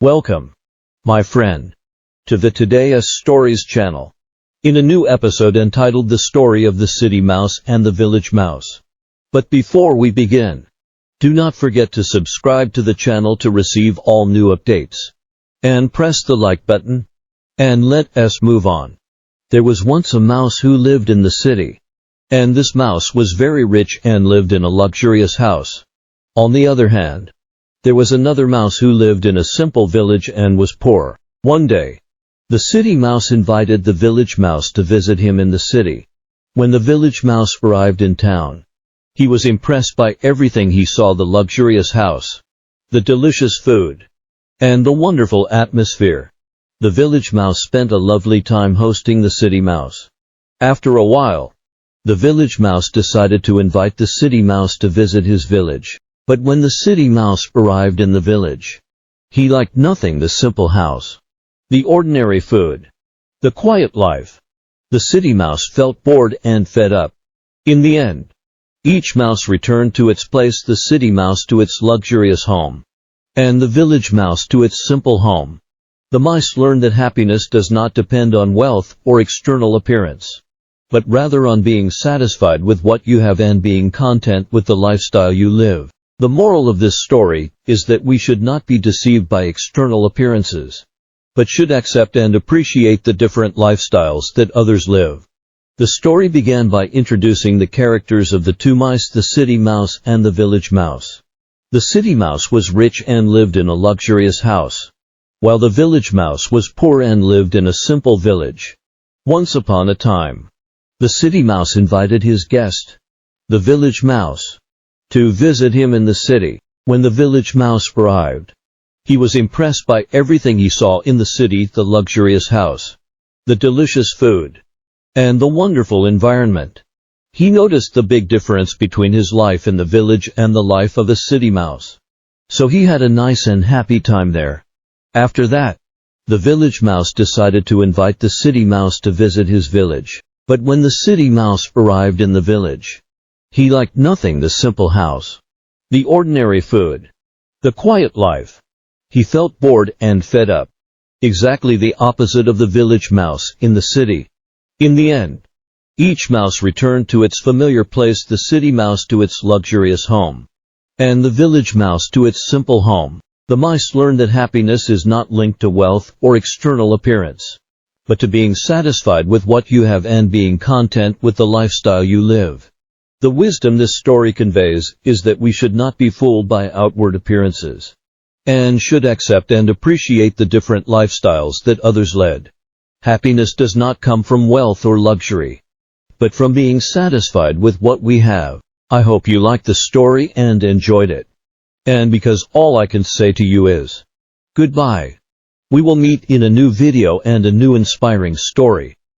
Welcome, my friend, to the Today's Stories channel. In a new episode entitled The Story of the City Mouse and the Village Mouse. But before we begin, do not forget to subscribe to the channel to receive all new updates. And press the like button. And let us move on. There was once a mouse who lived in the city. And this mouse was very rich and lived in a luxurious house. On the other hand, there was another mouse who lived in a simple village and was poor. One day, the city mouse invited the village mouse to visit him in the city. When the village mouse arrived in town, he was impressed by everything he saw: the luxurious house, the delicious food, and the wonderful atmosphere. The village mouse spent a lovely time hosting the city mouse. After a while, the village mouse decided to invite the city mouse to visit his village. But when the city mouse arrived in the village, he liked nothing: the simple house, the ordinary food, the quiet life. The city mouse felt bored and fed up. In the end, each mouse returned to its place: the city mouse to its luxurious home, and the village mouse to its simple home. The mice learned that happiness does not depend on wealth or external appearance, but rather on being satisfied with what you have and being content with the lifestyle you live. The moral of this story is that we should not be deceived by external appearances, but should accept and appreciate the different lifestyles that others live. The story began by introducing the characters of the two mice, the city mouse and the village mouse. The city mouse was rich and lived in a luxurious house, while the village mouse was poor and lived in a simple village. Once upon a time, the city mouse invited his guest, the village mouse, to visit him in the city. When the village mouse arrived, he was impressed by everything he saw in the city: the luxurious house, the delicious food, and the wonderful environment. He noticed the big difference between his life in the village and the life of a city mouse. So he had a nice and happy time there. After that, the village mouse decided to invite the city mouse to visit his village. But when the city mouse arrived in the village, he liked nothing: the simple house, the ordinary food, the quiet life. He felt bored and fed up. Exactly the opposite of the village mouse in the city. In the end, each mouse returned to its familiar place: the city mouse to its luxurious home, and the village mouse to its simple home. The mice learned that happiness is not linked to wealth or external appearance, but to being satisfied with what you have and being content with the lifestyle you live. The wisdom this story conveys is that we should not be fooled by outward appearances, and should accept and appreciate the different lifestyles that others led. Happiness does not come from wealth or luxury, but from being satisfied with what we have. I hope you liked the story and enjoyed it. And because all I can say to you is, goodbye. We will meet in a new video and a new inspiring story.